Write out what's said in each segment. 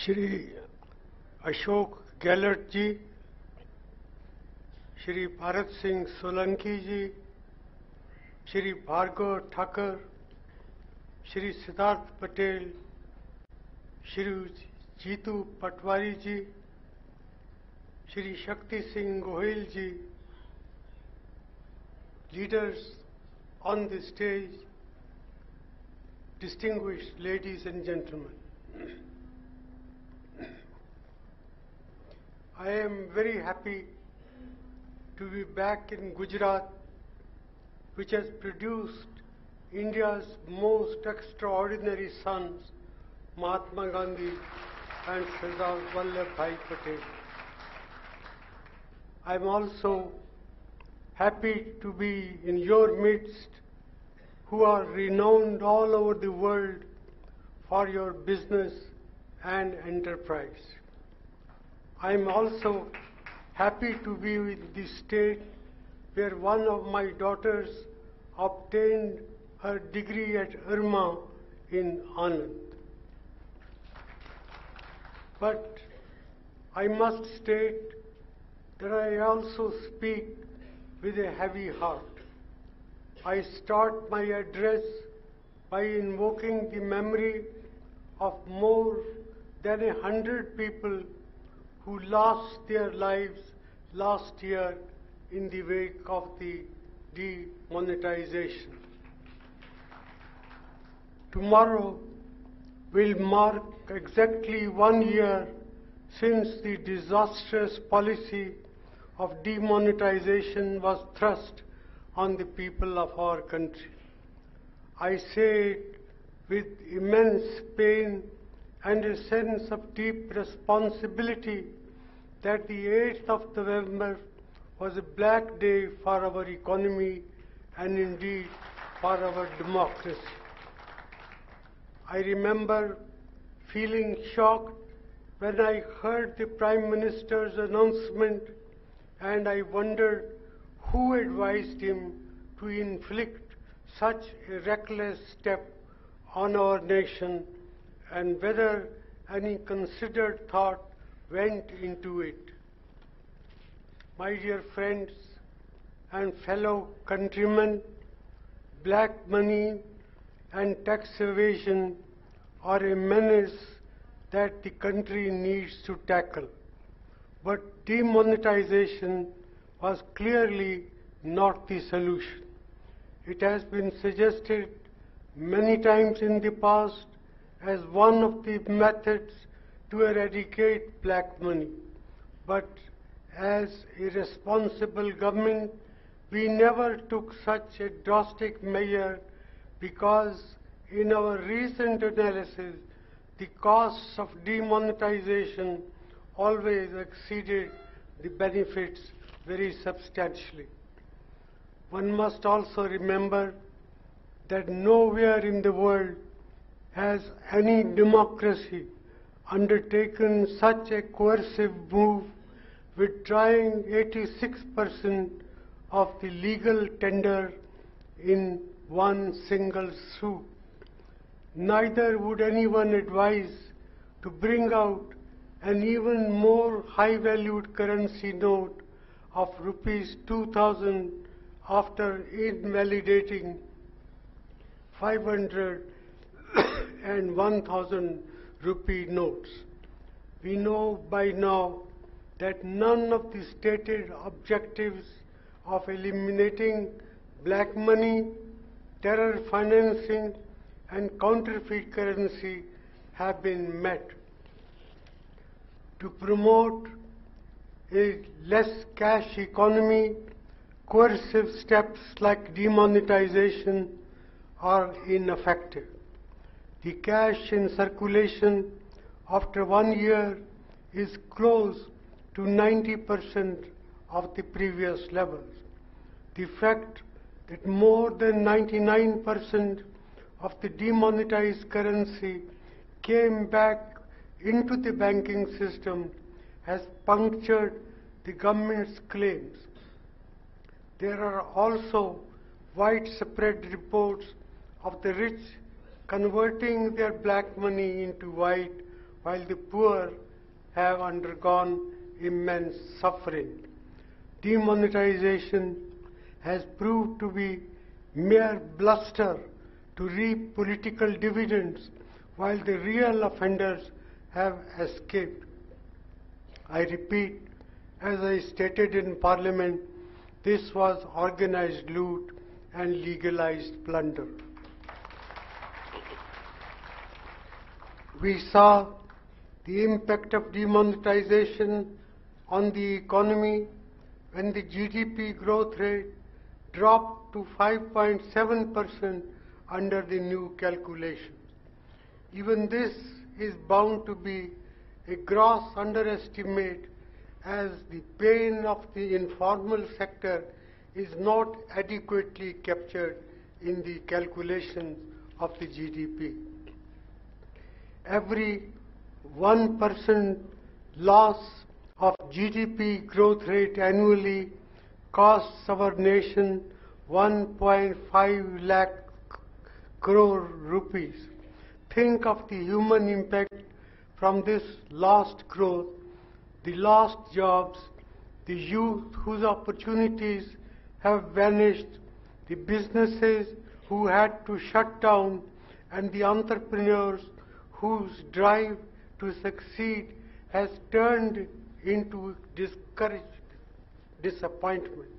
Shri Ashok Gehlot ji, Shri Bharat Singh Solanki ji, Shri Bhargava Thakur, Shri Siddharth Patel, Shri Jitu Patwari ji, Shri Shakti Singh Gohil ji, leaders on the stage, distinguished ladies and gentlemen. I am very happy to be back in Gujarat, which has produced India's most extraordinary sons, Mahatma Gandhi and Sardar Vallabhbhai Patel. I am also happy to be in your midst, who are renowned all over the world for your business and enterprise. I am also happy to be in the state where one of my daughters obtained her degree at IRMA in Anand. But I must state that I also speak with a heavy heart. I start my address by invoking the memory of more than 100 people who lost their lives last year in the wake of the demonetization. Tomorrow will mark exactly 1 year since the disastrous policy of demonetization was thrust on the people of our country. I say it with immense pain and a sense of deep responsibility that the 8th of November was a black day for our economy and indeed for our democracy. I remember feeling shocked when I heard the Prime Minister's announcement, and I wondered who advised him to inflict such a reckless step on our nation and whether any considered thought went into it. My dear friends and fellow countrymen, black money and tax evasion are a menace that the country needs to tackle. But demonetization was clearly not the solution. It has been suggested many times in the past as one of the methods to eradicate black money. But as a responsible government, we never took such a drastic measure because in our recent analysis, the costs of demonetization always exceeded the benefits very substantially. One must also remember that nowhere in the world has any democracy undertaken such a coercive move, withdrawing 86% of the legal tender in one single swoop. Neither would anyone advise to bring out an even more high-valued currency note of rupees 2,000 after invalidating 500 and 1,000 rupee notes. We know by now that none of the stated objectives of eliminating black money, terror financing, and counterfeit currency have been met. To promote a less cash economy, coercive steps like demonetization are ineffective. The cash in circulation after 1 year is close to 90% of the previous levels. The fact that more than 99% of the demonetized currency came back into the banking system has punctured the government's claims. There are also widespread reports of the rich converting their black money into white while the poor have undergone immense suffering. Demonetization has proved to be mere bluster to reap political dividends, while the real offenders have escaped. I repeat, as I stated in Parliament, this was organized loot and legalized plunder. We saw the impact of demonetization on the economy when the GDP growth rate dropped to 5.7% under the new calculations. Even this is bound to be a gross underestimate, as the pain of the informal sector is not adequately captured in the calculations of the GDP. Every 1% loss of GDP growth rate annually costs our nation 1.5 lakh crore rupees. Think of the human impact from this lost growth, the lost jobs, the youth whose opportunities have vanished, the businesses who had to shut down, and the entrepreneurs whose drive to succeed has turned into disappointment.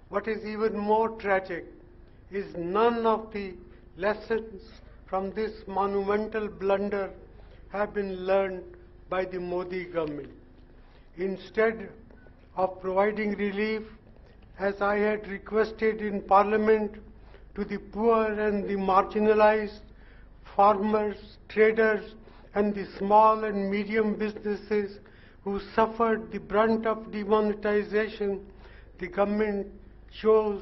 What is even more tragic is none of the lessons from this monumental blunder have been learned by the Modi government. Instead of providing relief, as I had requested in Parliament, to the poor and the marginalized, farmers, traders, and the small and medium businesses who suffered the brunt of demonetization, the government chose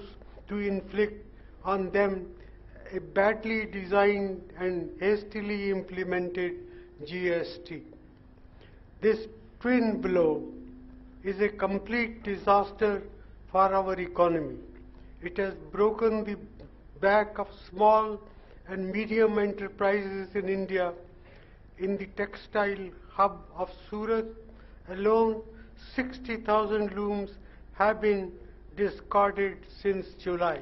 to inflict on them a badly designed and hastily implemented GST. This twin blow is a complete disaster for our economy. It has broken the back of small and medium enterprises in India. In the textile hub of Surat alone, 60,000 looms have been discarded since July.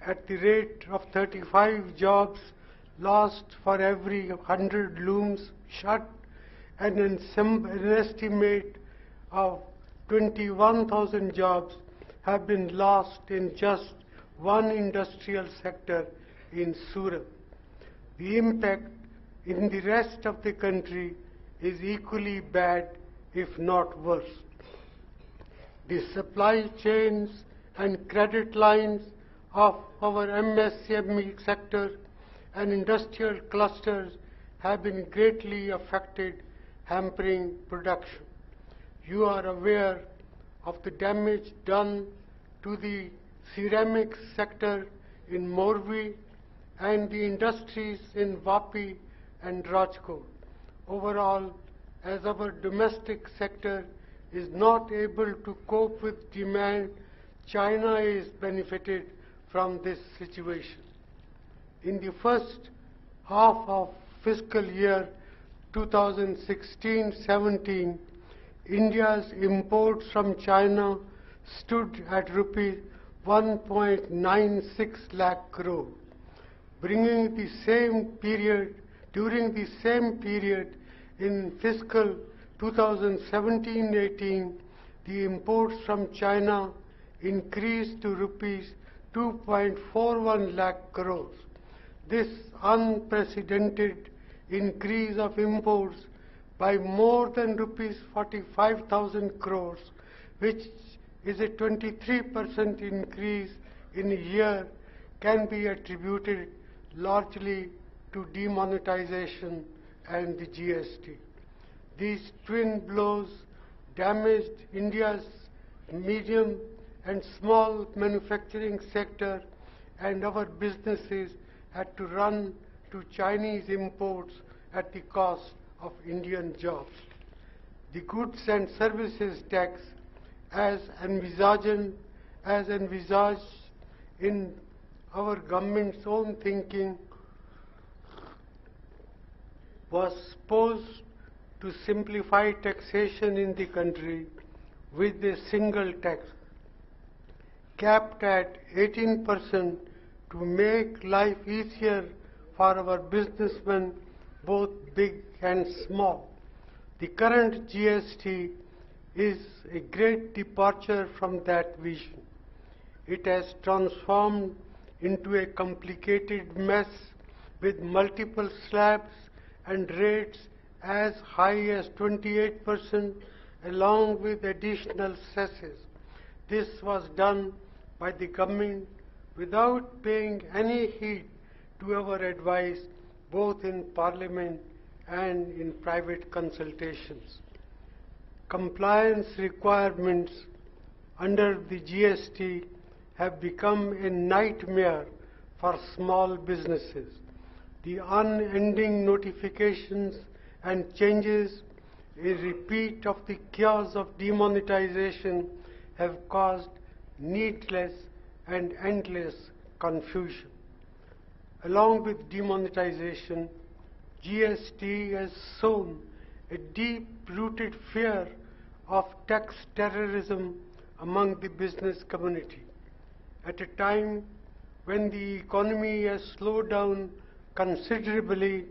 At the rate of 35 jobs lost for every 100 looms shut, and an estimate of 21,000 jobs have been lost in just one industrial sector in Surat. The impact in the rest of the country is equally bad, if not worse. The supply chains and credit lines of our MSME sector and industrial clusters have been greatly affected, hampering production. You are aware of the damage done to the ceramics sector in Morbi and the industries in Vapi and Rajkot. Overall, as our domestic sector is not able to cope with demand, China is benefited from this situation. In the first half of fiscal year 2016-17, India's imports from China stood at rupees 1.96 lakh crore, bringing the same period, during the same period in fiscal 2017-18, the imports from China increased to rupees 2.41 lakh crores. This unprecedented increase of imports by more than rupees 45,000 crores, which is a 23% increase in a year, can be attributed largely to demonetization and the GST. These twin blows damaged India's medium and small manufacturing sector, and our businesses had to run to Chinese imports at the cost of Indian jobs. The goods and services tax, as envisaged in our government's own thinking, was supposed to simplify taxation in the country with a single tax, capped at 18% to make life easier for our businessmen, both big and small. The current GST is a great departure from that vision. It has transformed into a complicated mess with multiple slabs and rates as high as 28% along with additional cesses. This was done by the government without paying any heed to our advice both in Parliament and in private consultations. Compliance requirements under the GST have become a nightmare for small businesses. The unending notifications and changes, a repeat of the chaos of demonetization, have caused needless and endless confusion. Along with demonetization, GST has sown a deep-rooted fear of tax terrorism among the business community. At a time when the economy has slowed down considerably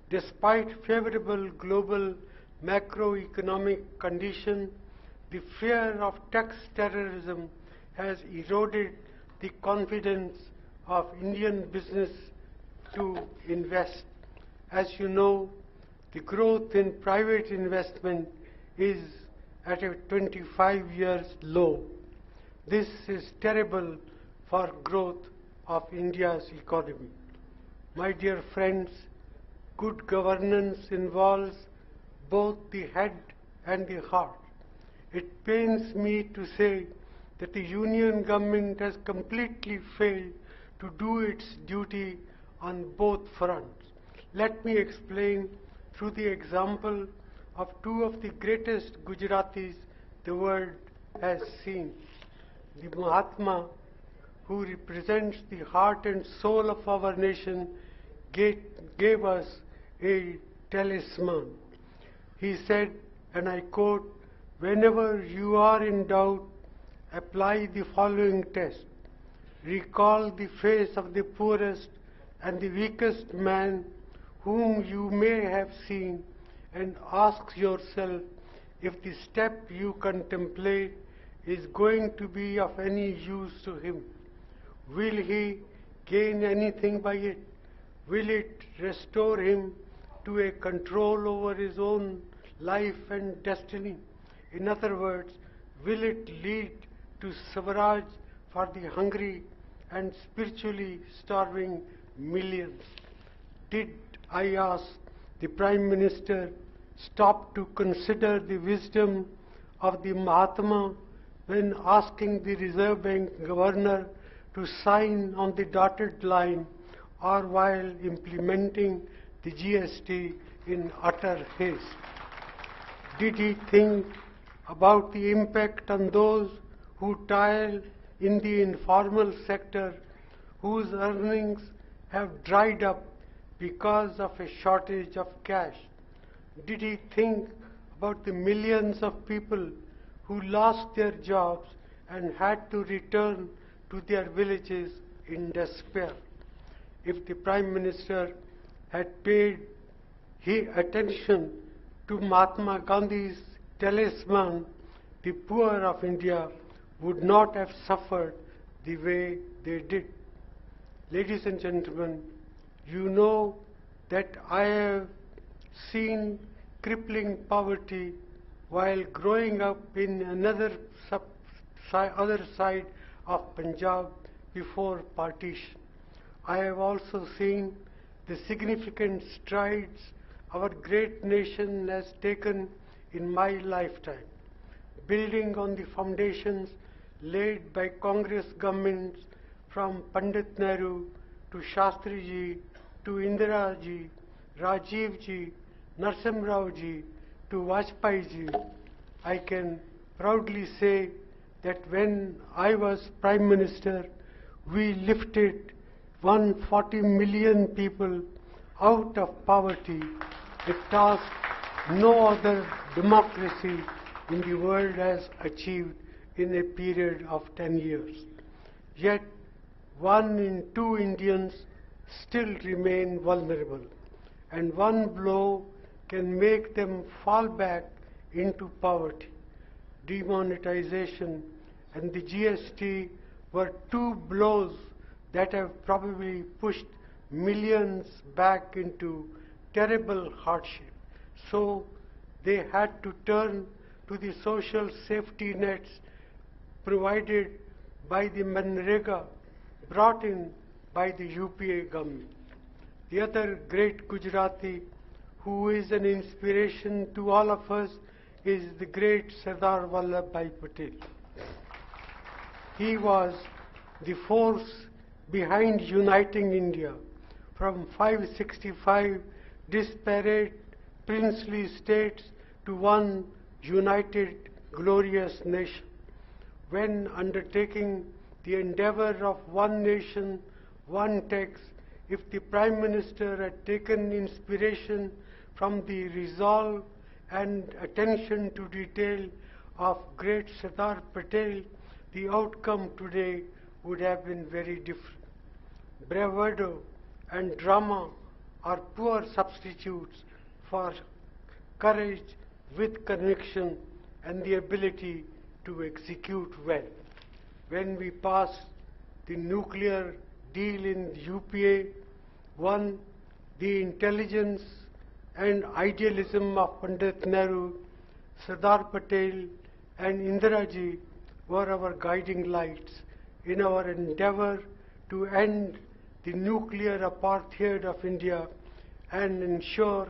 despite favorable global macroeconomic conditions, the fear of tax terrorism has eroded the confidence of Indian business to invest. As you know, the growth in private investment is at a 25 years low. This is terrible for growth of India's economy. My dear friends, good governance involves both the head and the heart. It pains me to say that the Union government has completely failed to do its duty on both fronts. Let me explain through the example of two of the greatest Gujaratis the world has seen. The Mahatma, who represents the heart and soul of our nation, gave us a talisman. He said, and I quote, "Whenever you are in doubt, apply the following test. Recall the face of the poorest and the weakest man whom you may have seen, and ask yourself if the step you contemplate is going to be of any use to him. Will he gain anything by it? Will it restore him to a control over his own life and destiny? In other words, will it lead to Swaraj for the hungry and spiritually starving millions?" Did, I ask, the Prime Minister stop to consider the wisdom of the Mahatma when asking the Reserve Bank Governor to sign on the dotted line, or while implementing the GST in utter haste? Did he think about the impact on those who toil in the informal sector, whose earnings have dried up because of a shortage of cash? Did he think about the millions of people who lost their jobs and had to return to their villages in despair? If the Prime Minister had paid attention to Mahatma Gandhi's talisman, the poor of India would not have suffered the way they did. Ladies and gentlemen, you know that I have seen crippling poverty while growing up in another other side of Punjab before partition. I have also seen the significant strides our great nation has taken in my lifetime, building on the foundations laid by Congress governments from Pandit Nehru to Shastri Ji to Indira Ji, Rajiv Ji, Narasimha Rao Ji to Vajpayee Ji. I can proudly say that when I was Prime Minister, we lifted 140 million people out of poverty a task no other democracy in the world has achieved in a period of 10 years. Yet, 1 in 2 Indians still remain vulnerable, and one blow can make them fall back into poverty. Demonetization and the GST were 2 blows that have probably pushed millions back into terrible hardship. So they had to turn to the social safety nets provided by the Manrega, brought in by the UPA government. The other great Gujarati who is an inspiration to all of us is the great Sardar Vallabhbhai Patel. He was the force behind uniting India from 565 disparate princely states to one united, glorious nation. When undertaking the endeavor of one nation, one tax, if the Prime Minister had taken inspiration from the resolve and attention to detail of great Sardar Patel, the outcome today would have been very different. Bravado and drama are poor substitutes for courage with conviction and the ability to execute well. When we passed the nuclear deal in the UPA, one, the intelligence and idealism of Pandit Nehru, Sardar Patel and Indiraji were our guiding lights in our endeavor to end the nuclear apartheid of India and ensure